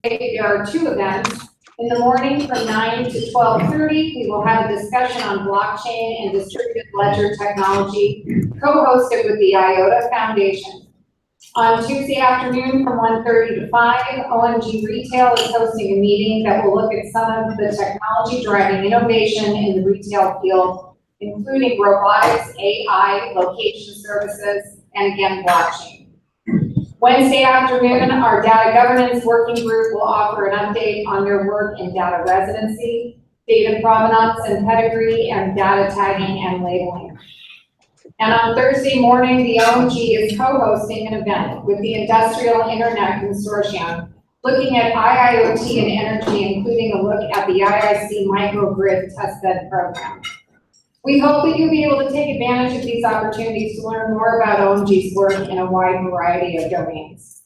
There are two events. In the morning from 9 to 12:30, we will have a discussion on blockchain and distributed ledger technology, co-hosted with the IOTA Foundation. On Tuesday afternoon from 1:30 to 5, OMG Retail is hosting a meeting that will look at some of the technology driving innovation in the retail field, including robotics, AI, location services, and again, blockchain. Wednesday afternoon, our data governance working group will offer an update on their work in data residency, data provenance and pedigree, and data tagging and labeling. And on Thursday morning, the OMG is co-hosting an event with the Industrial Internet Consortium, looking at IIoT and energy, including a look at the IIC microgrid testbed program. We hope that you'll be able to take advantage of these opportunities to learn more about OMG's work in a wide variety of domains.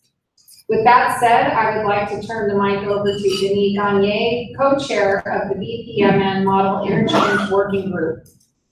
With that said, I would like to turn the mic over to Denis Gagné, co-chair of the BPMN Model Interchange Working Group,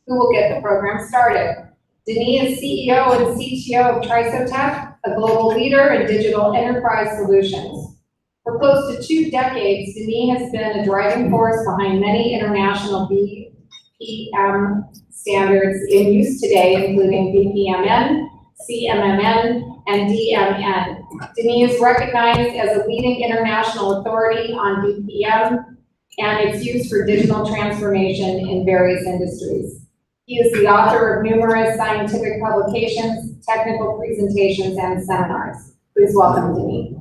who will get the program started. Denis is CEO and CTO of Trisotech, a global leader in digital enterprise solutions. For close to 2 decades, Denis has been a driving force behind many international BPM standards in use today, including BPMN, CMMN, and DMN. Denis is recognized as a leading international authority on BPM and its use for digital transformation in various industries. He is the author of numerous scientific publications, technical presentations, and seminars. Please welcome Denis.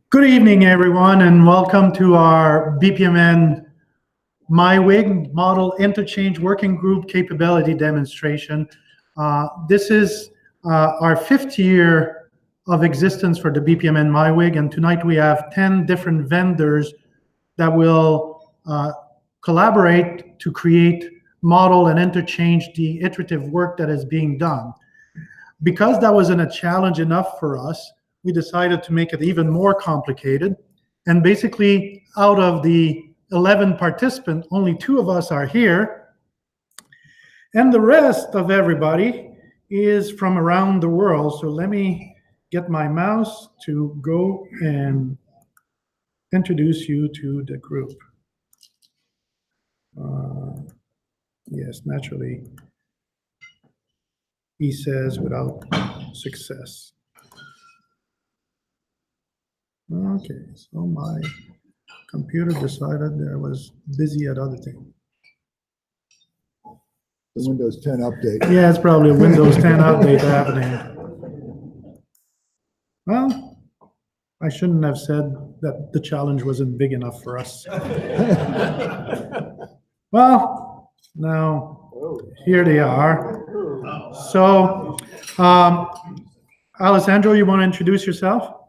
Good evening, everyone, and welcome to our BPMN MIWG Model Interchange Working Group Capability Demonstration. This is our 5th year of existence for the BPMN MIWG, and tonight we have 10 different vendors that will collaborate to create, model, and interchange the iterative work that is being done. Because that wasn't a challenge enough for us, we decided to make it even more complicated. And basically, out of the 11 participants, only 2 of us are here. And the rest of everybody is from around the world. So let me get my mouse to go and introduce you to the group. Yes, naturally, he says without success. Okay, so my computer decided I was busy at other things. The Windows 10 update. Yeah, it's probably a Windows 10 update happening. Well, I shouldn't have said that the challenge wasn't big enough for us. Well, now here they are. So, Alessandro, you want to introduce yourself?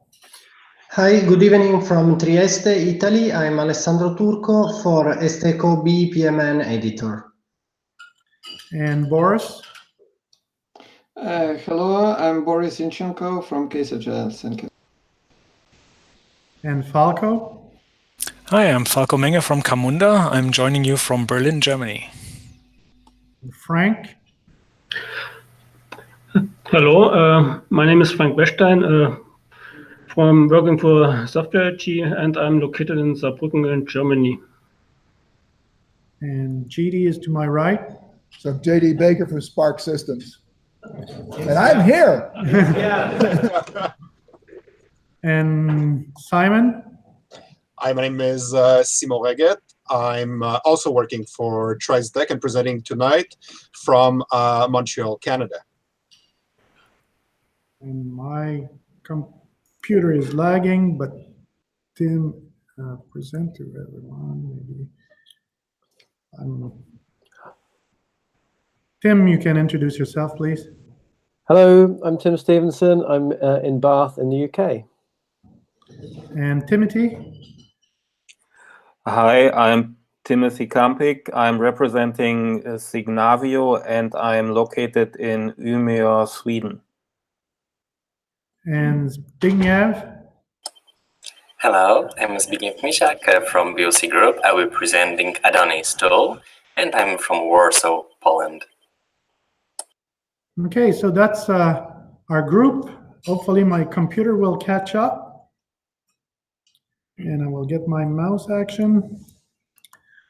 Hi, good evening from Trieste, Italy. I'm Alessandro Turco for Esteco BPMN editor. And Boris? Hello, I'm Boris Zinchenko from KSHL. Thank you. And Falco? Hi, I'm Falco Menge from Camunda. I'm joining you from Berlin, Germany. And Frank? Hello, my name is Frank Bechstein. From working for Software G, and I'm located in Saarbrücken in Germany. And GD is to my right. So JD Baker from Spark Systems. And I'm here. And Simon? Hi, my name is Simon Reget. I'm also working for Trisotech and presenting tonight from Montreal, Canada. And my computer is lagging, but Tim, present to everyone, maybe. Tim, you can introduce yourself, please. Hello, I'm Tim Stevenson. I'm in Bath in the UK. And Timothy? Hi, I'm Timothy Kampik. I'm representing Signavio, and I'm located in Umeå, Sweden. And Zbigniew? Hello, I'm Zbigniew Misiak from BOC Group. I will be presenting Adonai Stoll, and I'm from Warsaw, Poland. Okay, so that's our group. Hopefully my computer will catch up. And I will get my mouse action.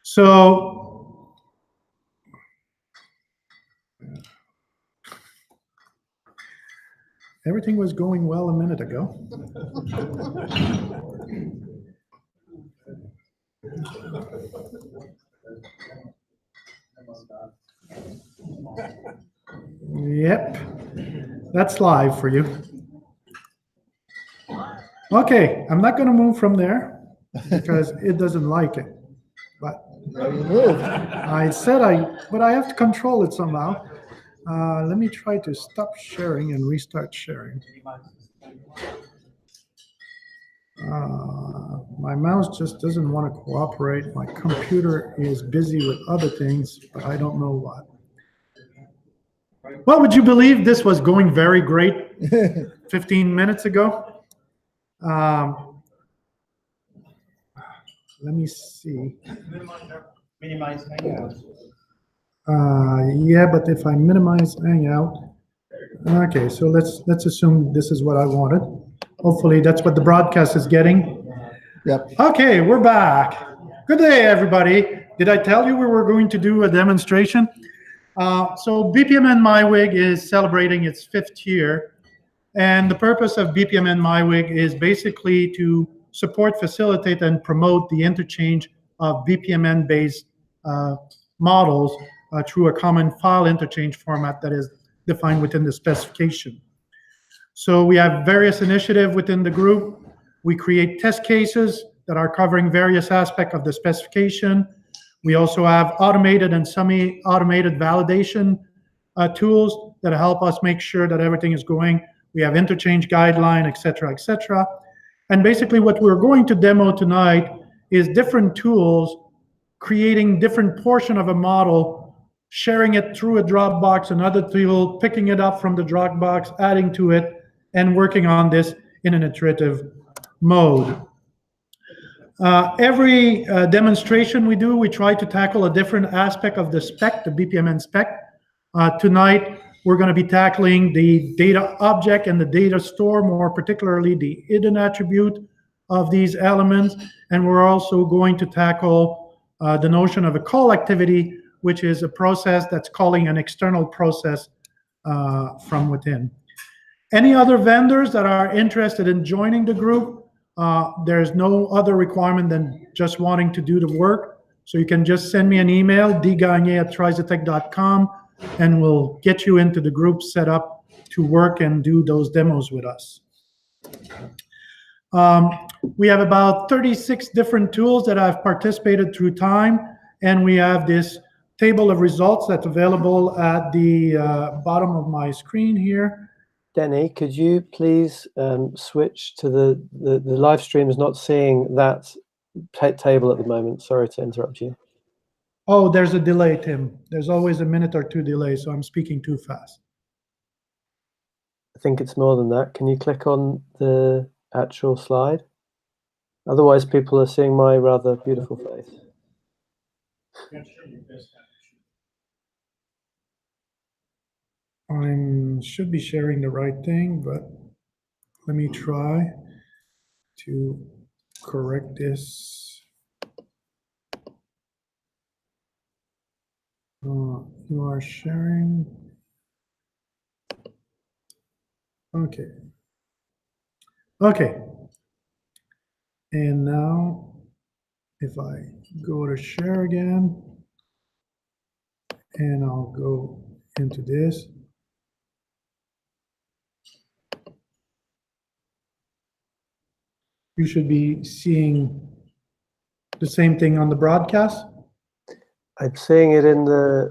So everything was going well a minute ago. Yep, that's live for you. Okay, I'm not going to move from there because it doesn't like it. But I said but I have to control it somehow. Let me try to stop sharing and restart sharing. My mouse just doesn't want to cooperate. My computer is busy with other things, but I don't know what. Well, would you believe this was going very great 15 minutes ago? Let me see. Minimize Hangout. Yeah, but if I minimize Hangout, okay, so let's assume this is what I wanted. Hopefully that's what the broadcast is getting. Yep. Okay, we're back. Good day, everybody. Did I tell you we were going to do a demonstration? So BPMN MIWG is celebrating its 5th year, and the purpose of BPMN MIWG is basically to support, facilitate, and promote the interchange of BPMN-based models through a common file interchange format that is defined within the specification. So we have various initiatives within the group. We create test cases that are covering various aspects of the specification. We also have automated and semi-automated validation tools that help us make sure that everything is going. We have interchange guideline, et cetera, et cetera. And basically what we're going to demo tonight is different tools, creating different portion of a model, sharing it through a Dropbox, another tool, picking it up from the Dropbox, adding to it, and working on this in an iterative mode. Every demonstration we do, we try to tackle a different aspect of the spec, the BPMN spec. Tonight, we're going to be tackling the data object and the data store, more particularly the hidden attribute of these elements. And we're also going to tackle the notion of a call activity, which is a process that's calling an external process from within. Any other vendors that are interested in joining the group, there's no other requirement than just wanting to do the work. So you can just send me an email, dgagne@trizatech.com, and we'll get you into the group set up to work and do those demos with us. We have about 36 different tools that I've participated through time, and we have this table of results that's available at the bottom of my screen here. Denny, could you please switch to the live stream is not seeing that table at the moment. Sorry to interrupt you. Oh, there's a delay, Tim. There's always a minute or two delay, so I'm speaking too fast. I think it's more than that. Can you click on the actual slide? Otherwise, people are seeing my rather beautiful face. I should be sharing the right thing, but let me try to correct this. You are sharing. Okay. Okay. And now, if I go to share again, and I'll go into this. You should be seeing the same thing on the broadcast. I'm seeing it in the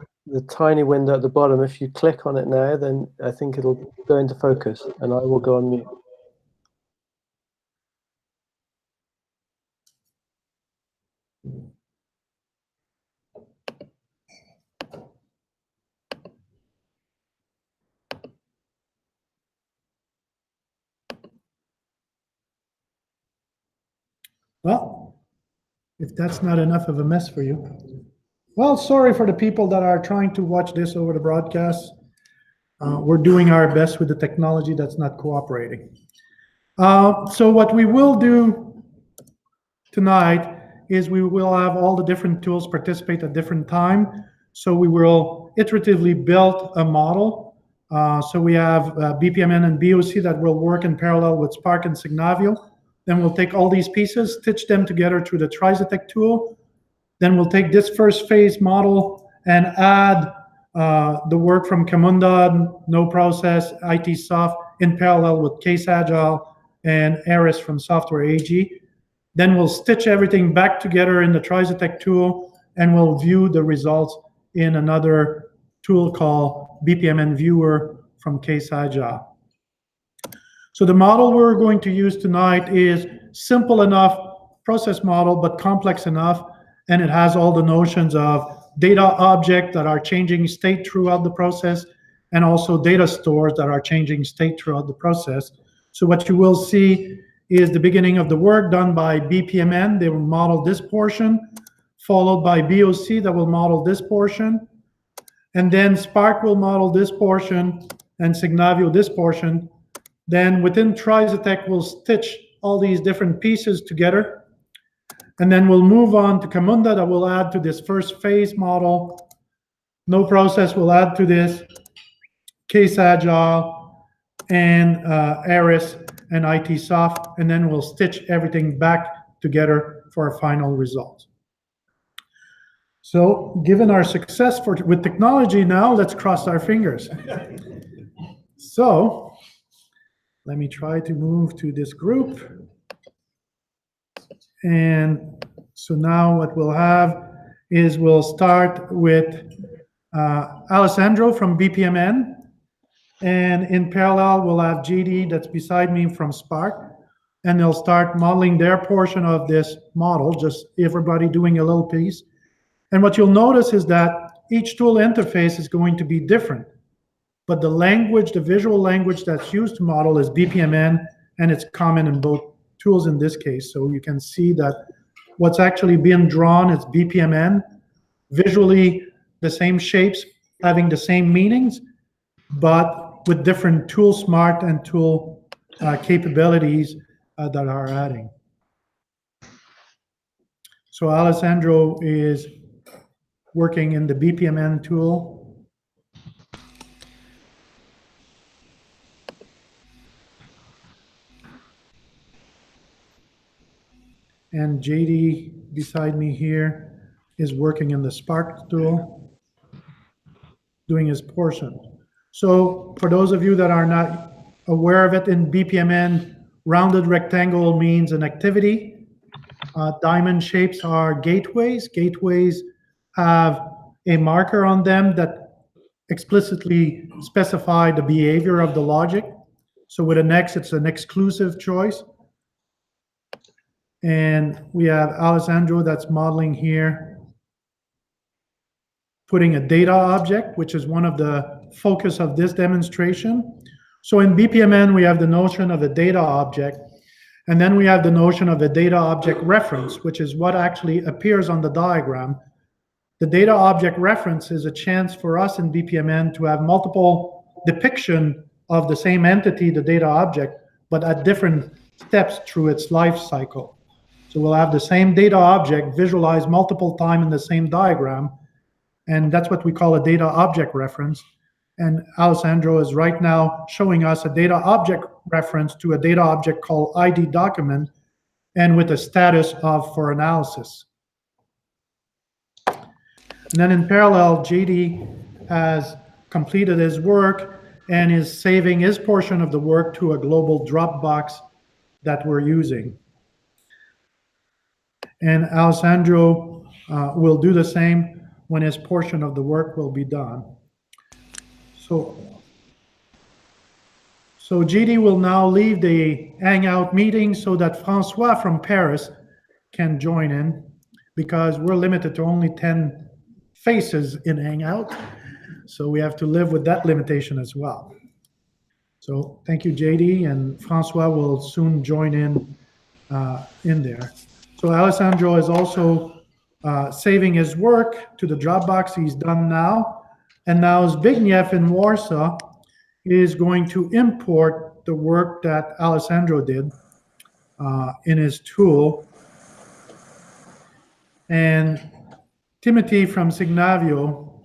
tiny window at the bottom. If you click on it now, then I think it'll go into focus, and I will go on mute. Well, if that's not enough of a mess for you. Well, sorry for the people that are trying to watch this over the broadcast. we're doing our best with the technology that's not cooperating. So what we will do tonight is we will have all the different tools participate at different time. So we will iteratively build a model. So we have BPMN and BOC that will work in parallel with Spark and Signavio. Then we'll take all these pieces, stitch them together through the Trizatec tool. Then we'll take this first phase model and add the work from Camunda, No Process, IT Soft in parallel with Case Agile and Aris from Software AG. Then we'll stitch everything back together in the Trizatec tool, and we'll view the results in another tool called BPMN Viewer from Case Agile. So the model we're going to use tonight is simple enough process model, but complex enough, and it has all the notions of data objects that are changing state throughout the process, and also data stores that are changing state throughout the process. So what you will see is the beginning of the work done by BPMN. They will model this portion, followed by BOC that will model this portion, and then Spark will model this portion, and Signavio this portion. Then within Trizatec, we'll stitch all these different pieces together. And then we'll move on to Camunda that will add to this first phase model. No Process will add to this, Case Agile, and Aris and IT Soft. And then we'll stitch everything back together for a final result. So given our success with technology now, let's cross our fingers. So let me try to move to this group. And so now what we'll have is we'll start with Alessandro from BPMN. And in parallel, we'll have JD that's beside me from Spark. And they'll start modeling their portion of this model, just everybody doing a little piece. And what you'll notice is that each tool interface is going to be different. But the language, the visual language that's used to model is BPMN, and it's common in both tools in this case. So you can see that what's actually being drawn is BPMN, visually the same shapes, having the same meanings, but with different tool smart and tool capabilities that are adding. So Alessandro is working in the BPMN tool. And JD beside me here is working in the Spark tool, doing his portion. So for those of you that are not aware of it, in BPMN, rounded rectangle means an activity. Diamond shapes are gateways. Gateways have a marker on them that explicitly specify the behavior of the logic. So with an X, it's an exclusive choice. And we have Alessandro that's modeling here, putting a data object, which is one of the focus of this demonstration. So in BPMN, we have the notion of a data object, and then we have the notion of a data object reference, which is what actually appears on the diagram. The data object reference is a chance for us in BPMN to have multiple depiction of the same entity, the data object, but at different steps through its life cycle. So we'll have the same data object visualized multiple times in the same diagram, and that's what we call a data object reference. And Alessandro is right now showing us a data object reference to a data object called ID document, and with a status of for analysis. And then in parallel, JD has completed his work and is saving his portion of the work to a global Dropbox that we're using. And Alessandro will do the same when his portion of the work will be done. So JD will now leave the Hangout meeting so that Francois from Paris can join in, because we're limited to only 10 faces in Hangout. So we have to live with that limitation as well. So thank you, JD, and Francois will soon join in there. So Alessandro is also saving his work to the Dropbox. He's done now. And now Zbigniew in Warsaw is going to import the work that Alessandro did in his tool. And Timothy from Signavio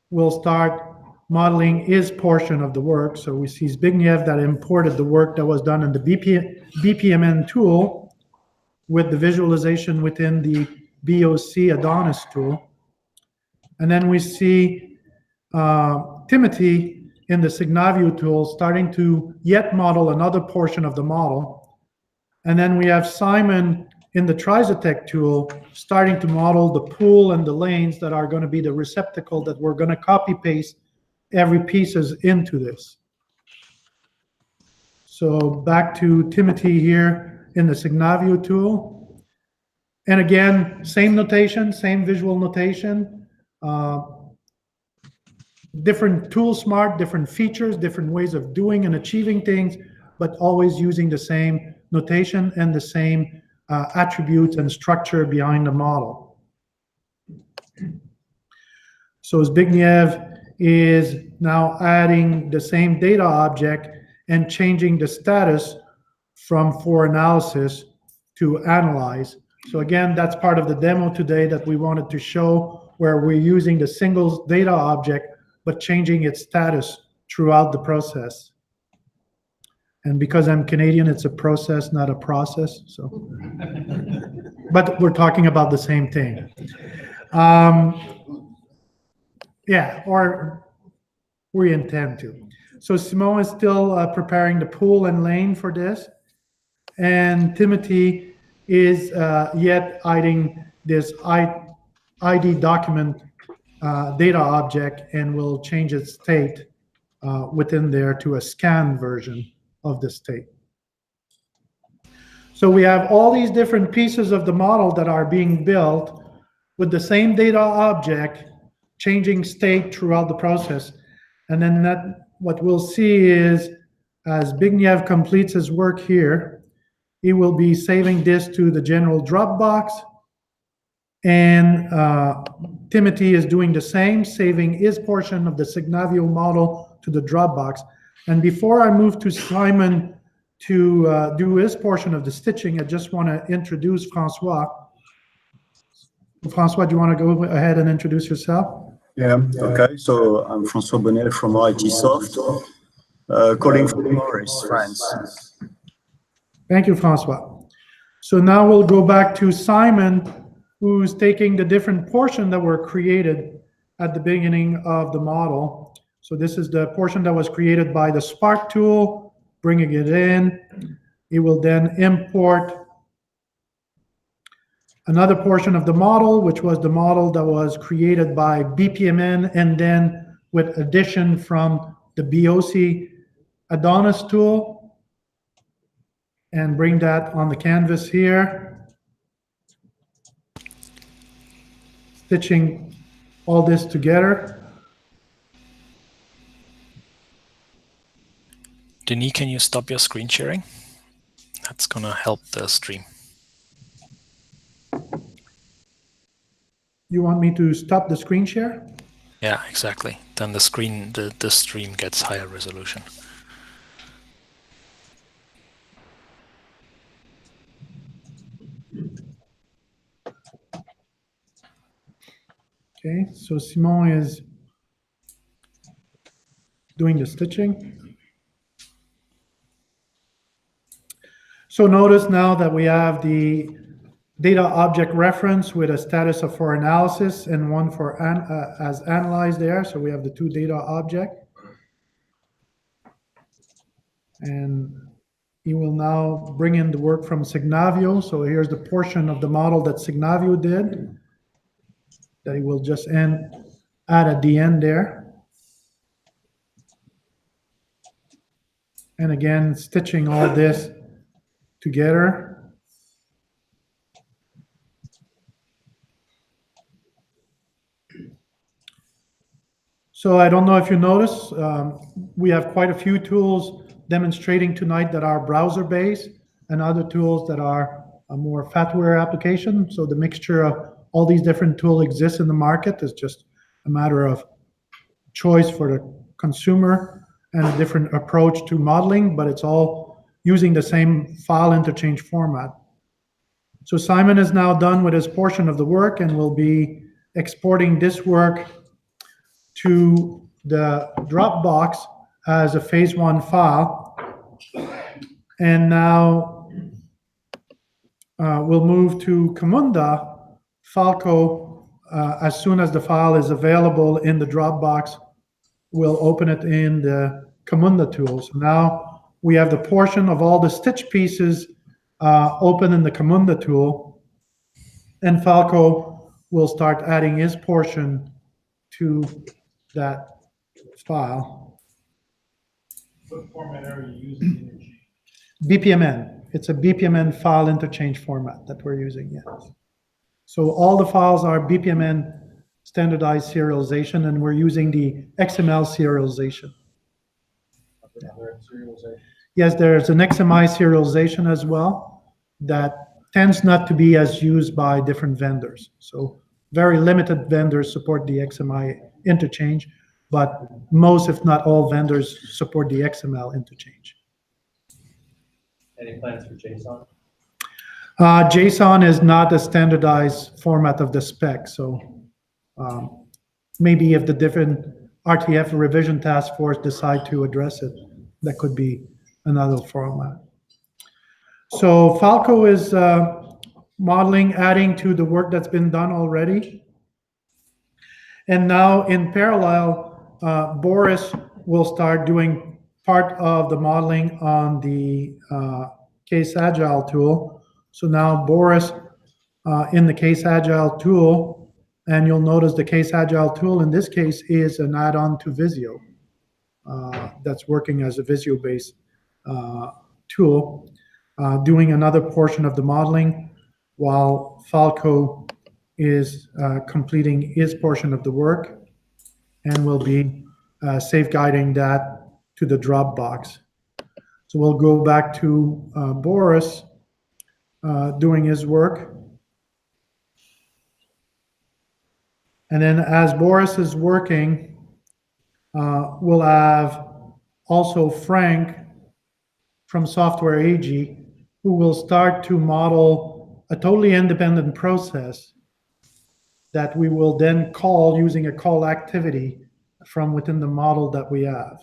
will start modeling his portion of the work. So we see Zbigniew that imported the work that was done in the BPMN tool with the visualization within the BOC Adonis tool. And then we see Timothy in the Signavio tool starting to yet model another portion of the model. And then we have Simon in the Trizotech tool starting to model the pool and the lanes that are going to be the receptacle that we're going to copy paste every pieces into this. So back to Timothy here in the Signavio tool. And again, same notation, same visual notation, different tool smart, different features, different ways of doing and achieving things, but always using the same notation and the same attributes and structure behind the model. So Zbigniew is now adding the same data object and changing the status from for analysis to analyze. So again, that's part of the demo today that we wanted to show, where we're using the single data object, but changing its status throughout the process. And because I'm Canadian, it's a process, not a process. So, but we're talking about the same thing. Yeah, or we intend to. So Simon is still preparing the pool and lane for this. And Timothy is yet adding this ID document data object and will change its state within there to a scan version of the state. So we have all these different pieces of the model that are being built with the same data object, changing state throughout the process. And then what we'll see is, as Zbigniew completes his work here, he will be saving this to the general Dropbox. And Timothy is doing the same, saving his portion of the Signavio model to the Dropbox. And before I move to Simon to do his portion of the stitching, I just want to introduce Francois. Francois, do you want to go ahead and introduce yourself? Yeah, okay. So I'm Francois Bonnet from IT Soft, calling from Paris, France. Thank you, Francois. So now we'll go back to Simon, who's taking the different portion that were created at the beginning of the model. So this is the portion that was created by the Spark tool, bringing it in. It will then import another portion of the model, which was the model that was created by BPMN, and then with addition from the BOC Adonis tool, and bring that on the canvas here. Stitching all this together. Denis, can you stop your screen sharing? That's gonna help the stream. You want me to stop the screen share? Yeah, exactly. Then the screen, the stream gets higher resolution. Okay, so Simon is doing the stitching. So notice now that we have the data object reference with a status of for analysis and one for as analyzed there. So we have the two data object. And he will now bring in the work from Signavio. So here's the portion of the model that Signavio did that he will just add at the end there. And again, stitching all this together. So I don't know if you notice, we have quite a few tools demonstrating tonight that are browser-based and other tools that are a more fatware application. So the mixture of all these different tools exists in the market. It's just a matter of choice for the consumer. and a different approach to modeling, but it's all using the same file interchange format. So Simon is now done with his portion of the work and will be exporting this work to the Dropbox as a phase 1 file. And now we'll move to Camunda. Falco, as soon as the file is available in the Dropbox, we'll open it in the Camunda tool. So now we have the portion of all the stitch pieces open in the Camunda tool, and Falco will start adding his portion to that file. What format are you using? BPMN. It's a BPMN file interchange format that we're using, yes. So all the files are BPMN standardized serialization, and we're using the XML serialization. Yes, there's an XMI serialization as well that tends not to be as used by different vendors. So very limited vendors support the XMI interchange, but most, if not all, vendors support the XML interchange. Any plans for JSON? JSON is not a standardized format of the spec, so maybe if the different RTF revision task force decide to address it, that could be another format. So Falco is modeling, adding to the work that's been done already. And now in parallel, Boris will start doing part of the modeling on the Case Agile tool. So now Boris in the Case Agile tool, and you'll notice the Case Agile tool in this case is an add-on to Visio that's working as a Visio-based tool, doing another portion of the modeling while Falco is completing his portion of the work, and will be safeguarding that to the Dropbox. So we'll go back to Boris doing his work. And then as Boris is working, we'll have also Frank from Software AG, who will start to model a totally independent process that we will then call using a call activity from within the model that we have.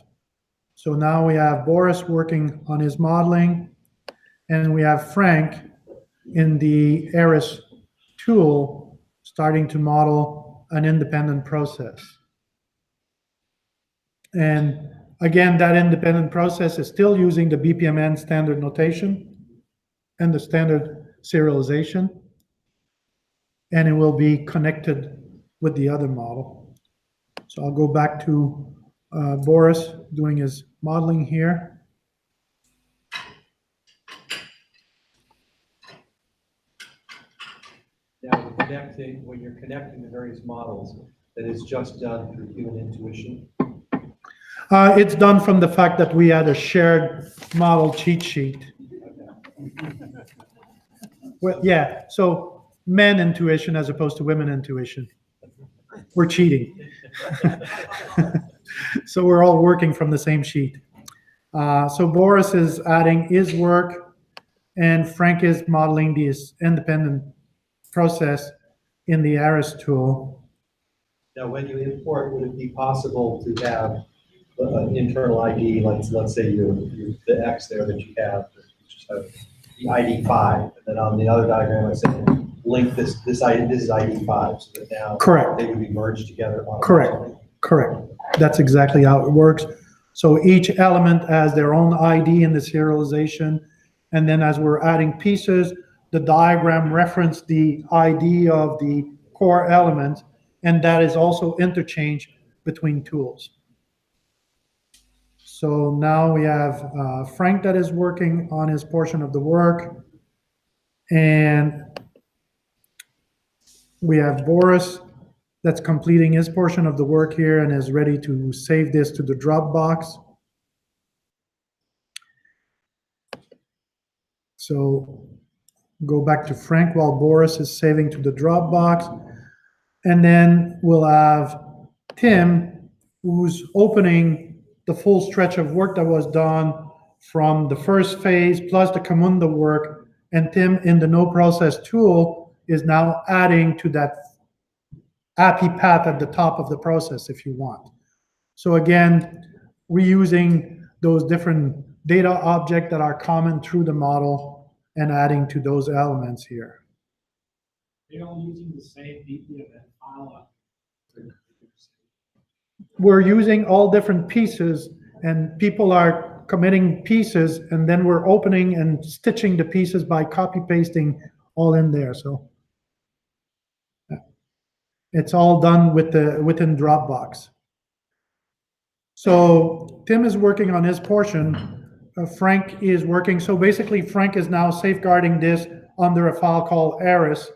So now we have Boris working on his modeling, and we have Frank in the Eris tool starting to model an independent process. And again, that independent process is still using the BPMN standard notation and the standard serialization, and it will be connected with the other model. So I'll go back to Boris doing his modeling here. Now, when you're connecting the various models, that is just done through human intuition? It's done from the fact that we had a shared model cheat sheet. Well, yeah, so men intuition as opposed to women intuition. We're cheating. So we're all working from the same sheet. So Boris is adding his work, and Frank is modeling this independent process in the Eris tool. Now, when you import, would it be possible to have an internal ID, like let's say the X there that you have, just have the ID 5, and then on the other diagram, I said link this ID, this is ID 5, so that now Correct. They would be merged together. Correct. That's exactly how it works. So each element has their own ID in the serialization, and then as we're adding pieces, the diagram references the ID of the core element, and that is also interchanged between tools. So now we have Frank that is working on his portion of the work, and we have Boris that's completing his portion of the work here and is ready to save this to the Dropbox. So go back to Frank while Boris is saving to the Dropbox. And then we'll have Tim, who's opening the full stretch of work that was done from the first phase plus the Camunda work, and Tim in the no process tool is now adding to that API path at the top of the process if you want. So again, reusing those different data objects that are common through the model and adding to those elements here. They're all using the same BPMN file. We're using all different pieces, and people are committing pieces, and then we're opening and stitching the pieces by copy pasting all in there. So it's all done within Dropbox. So Tim is working on his portion. Frank is working. So basically, Frank is now safeguarding this under a file called Eris,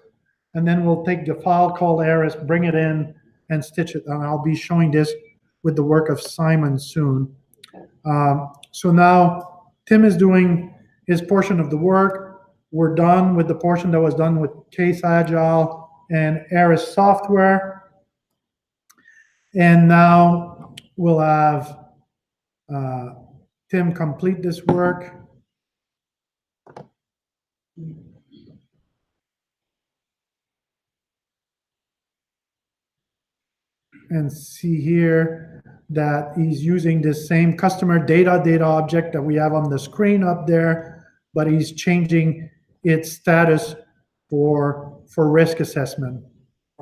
and then we'll take the file called Eris, bring it in, and stitch it. And I'll be showing this with the work of Simon soon. So now Tim is doing his portion of the work. We're done with the portion that was done with Case Agile and Eris software. And now we'll have Tim complete this work. And see here that he's using the same customer data object that we have on the screen up there, but he's changing its status for risk assessment.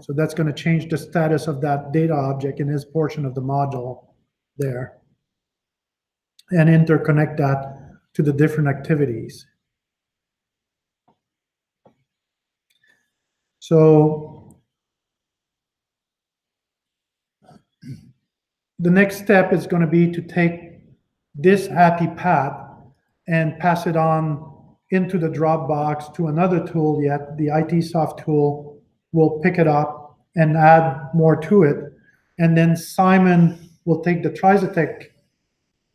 So that's going to change the status of that data object in his portion of the module there, and interconnect that to the different activities. So the next step is going to be to take this API path and pass it on into the Dropbox to another tool. Yet the ITsoft tool will pick it up and add more to it. And then Simon will take the Trizatec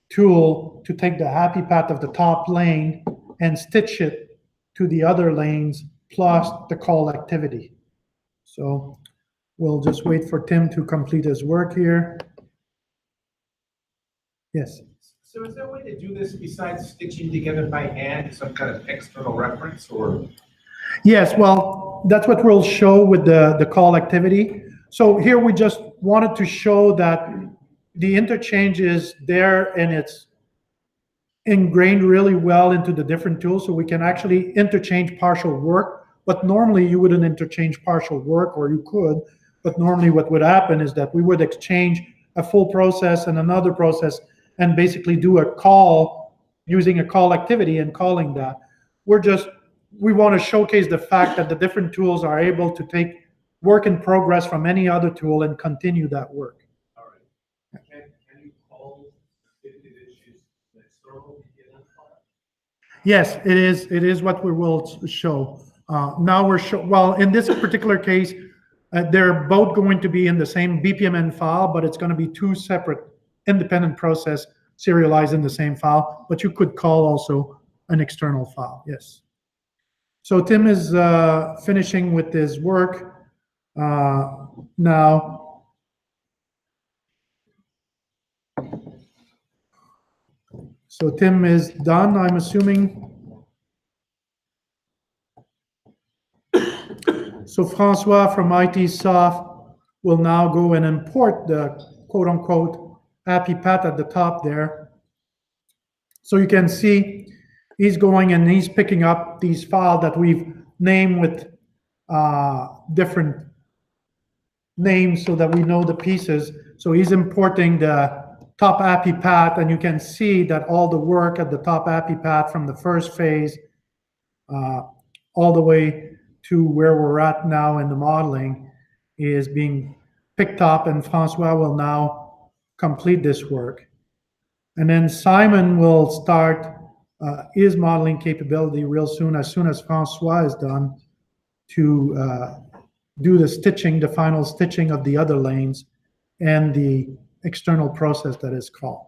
tool to take the API path of the top lane and stitch it to the other lanes plus the call activity. So we'll just wait for Tim to complete his work here. Yes. So is there a way to do this besides stitching together by hand, some kind of external reference, or? Yes, well, that's what we'll show with the call activity. So here we just wanted to show that the interchange is there and it's ingrained really well into the different tools, so we can actually interchange partial work. But normally you wouldn't interchange partial work, or you could, but normally what would happen is that we would exchange a full process and another process and basically do a call using a call activity and calling that. We want to showcase the fact that the different tools are able to take work in progress from any other tool and continue that work. All right. Can you call if it is an external BPMN file? Yes, it is. It is what we will show. Now well, in this particular case, they're both going to be in the same BPMN file, but it's going to be two separate independent process serialized in the same file, but you could call also an external file. Yes. So Tim is finishing with his work now. So Tim is done, I'm assuming. So Francois from ITsoft will now go and import the quote-unquote API path at the top there. So you can see he's going and he's picking up these files that we've named with different names so that we know the pieces. So he's importing the top API path, and you can see that all the work at the top API path from the first phase all the way to where we're at now in the modeling is being picked up, and Francois will now complete this work. And then Simon will start his modeling capability real soon as Francois is done, to do the stitching, the final stitching of the other lanes and the external process that is called.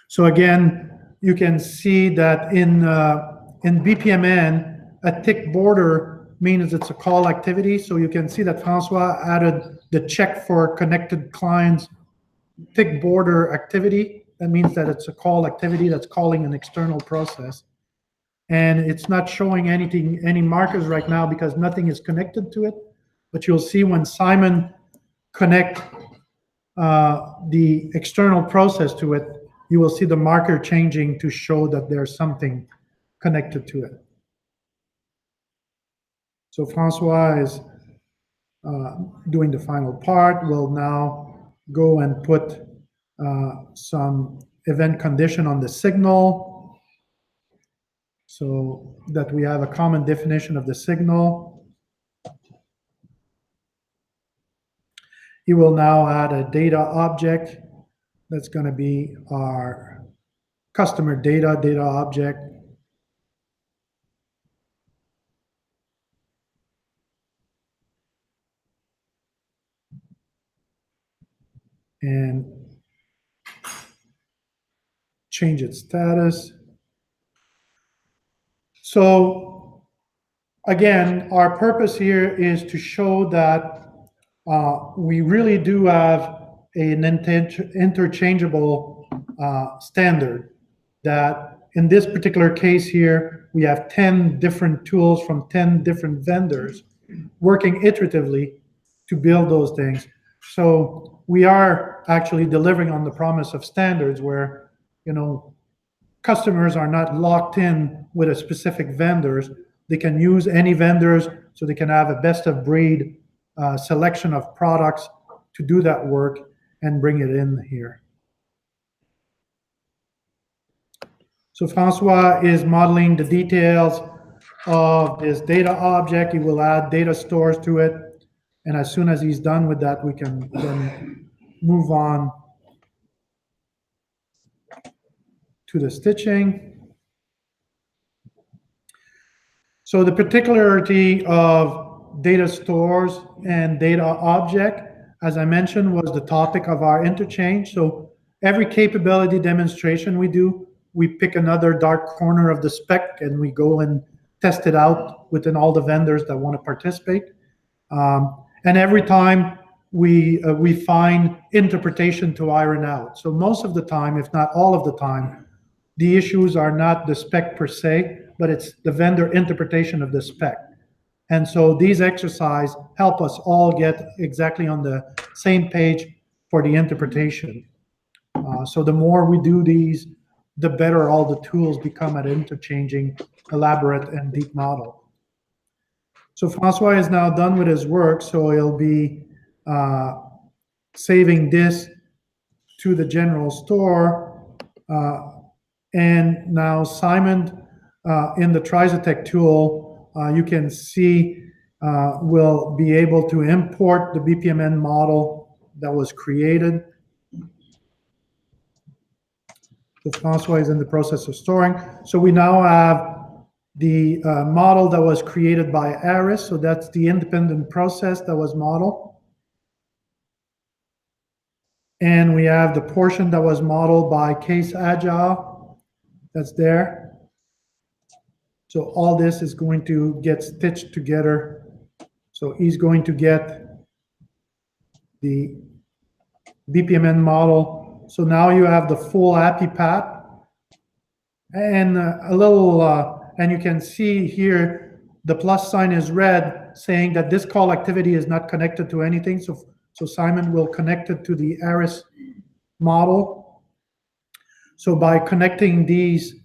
So again, you can see that in BPMN, a tick border means it's a call activity. So you can see that Francois added the check for connected clients tick border activity. That means that it's a call activity that's calling an external process. And it's not showing anything, any markers right now because nothing is connected to it. But you'll see when Simon connect the external process to it, you will see the marker changing to show that there's something connected to it. So Francois is doing the final part. We'll now go and put some event condition on the signal so that we have a common definition of the signal. He will now add a data object that's going to be our customer data object. And change its status. So again, our purpose here is to show that we really do have an interchangeable standard, that in this particular case here, we have 10 different tools from 10 different vendors working iteratively to build those things. So we are actually delivering on the promise of standards where, you know, customers are not locked in with a specific vendors. They can use any vendors, so they can have a best of breed selection of products to do that work and bring it in here. So Francois is modeling the details of this data object. He will add data stores to it. And as soon as he's done with that, we can then move on to the stitching. So the particularity of data stores and data object, as I mentioned, was the topic of our interchange. So every capability demonstration we do, we pick another dark corner of the spec and we go and test it out within all the vendors that want to participate. And every time we find interpretation to iron out. So most of the time, if not all of the time, the issues are not the spec per se, but it's the vendor interpretation of the spec. And so these exercises help us all get exactly on the same page for the interpretation. So the more we do these, the better all the tools become at interchanging elaborate and deep model. So Francois is now done with his work, so he'll be saving this to the general store. And now Simon, in the Trisotech tool, you can see will be able to import the BPMN model that was created. So Francois is in the process of storing. So we now have the model that was created by Aris. So that's the independent process that was modeled. And we have the portion that was modeled by Case Agile. That's there. So all this is going to get stitched together. So he's going to get the BPMN model. So now you have the full API path and a little, and you can see here the plus sign is red saying that this call activity is not connected to anything. So Simon will connect it to the Aris model. So by connecting these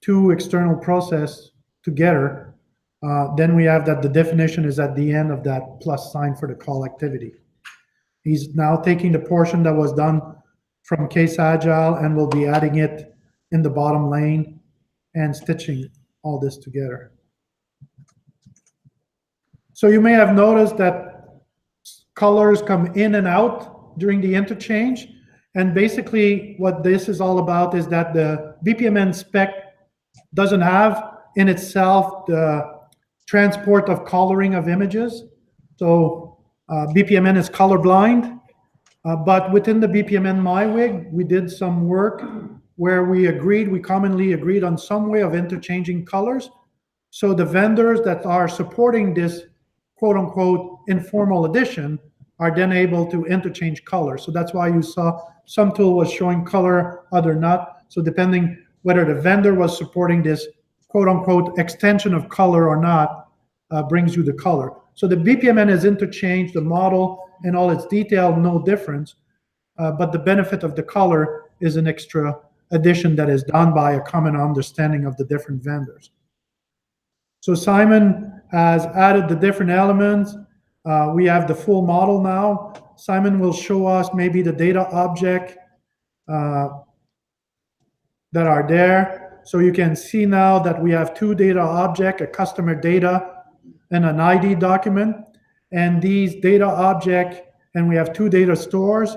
two external processes together, then we have that the definition is at the end of that plus sign for the call activity. He's now taking the portion that was done from Case Agile and will be adding it in the bottom lane and stitching all this together. So you may have noticed that colors come in and out during the interchange. And basically what this is all about is that the BPMN spec doesn't have in itself the transport of coloring of images. So BPMN is colorblind. But within the BPMN MIWG, we did some work where we commonly agreed on some way of interchanging colors. So the vendors that are supporting this quote unquote informal edition are then able to interchange color. So that's why you saw some tool was showing color, other not. So depending whether the vendor was supporting this quote unquote extension of color or not, brings you the color. So the BPMN is interchanged, the model and all its detail, no difference. But the benefit of the color is an extra addition that is done by a common understanding of the different vendors. So Simon has added the different elements. We have the full model now. Simon will show us maybe the data object that are there. So you can see now that we have two data objects, a customer data and an ID document. And these data object, and we have two data stores,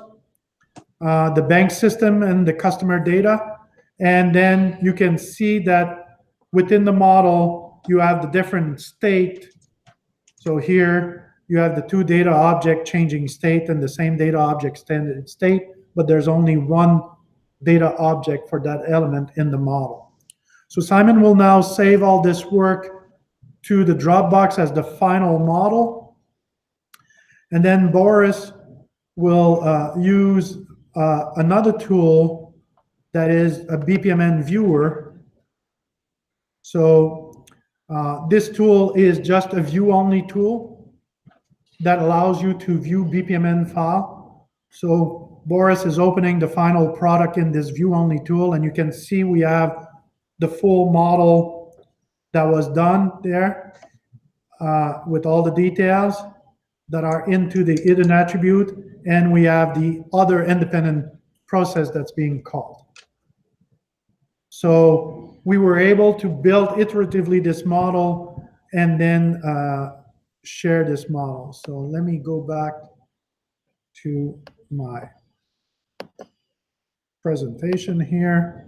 the bank system and the customer data. And then you can see that within the model, you have the different state. So here you have the two data object changing state and the same data object standard state, but there's only one data object for that element in the model. So Simon will now save all this work to the Dropbox as the final model. And then Boris will use another tool that is a BPMN viewer. So this tool is just a view-only tool that allows you to view BPMN file. So Boris is opening the final product in this view-only tool, and you can see we have the full model that was done there with all the details that are into the hidden attribute, and we have the other independent process that's being called. So we were able to build iteratively this model and then share this model. So let me go back to my presentation here.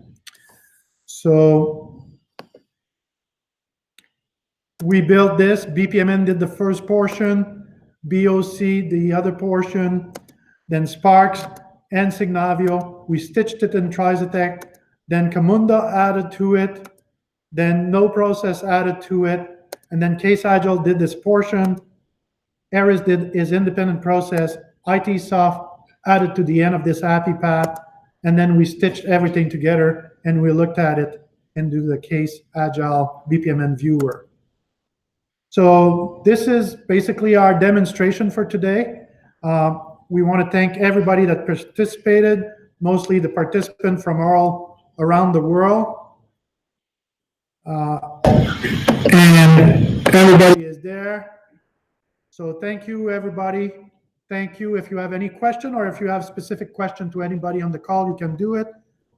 So we built this. BPMN did the first portion, BOC the other portion, then Sparks and Signavio. We stitched it in Trizatec. Then Camunda added to it. Then No Process added to it. And then Case Agile did this portion. Ares did his independent process. IT Soft added to the end of this happy path. And then we stitched everything together and we looked at it and do the Case Agile BPMN viewer. So this is basically our demonstration for today. We want to thank everybody that participated, mostly the participants from all around the world. And everybody is there. So thank you, everybody. Thank you. If you have any question or if you have specific question to anybody on the call, you can do it.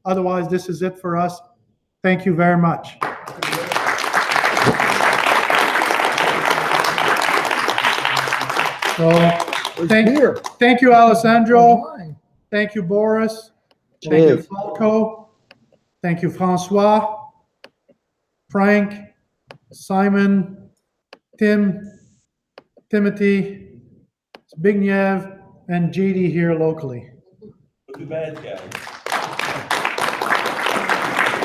Otherwise, this is it for us. Thank you very much. So thank you, Alessandro. Thank you, Boris. Thank you, Falco. Thank you, Francois, Frank, Simon, Tim, Timothy, Zbigniew, and JD here locally. Too bad, guys.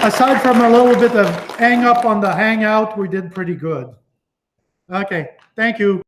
Aside from a little bit of hang up on the hangout, we did pretty good. Okay, thank you.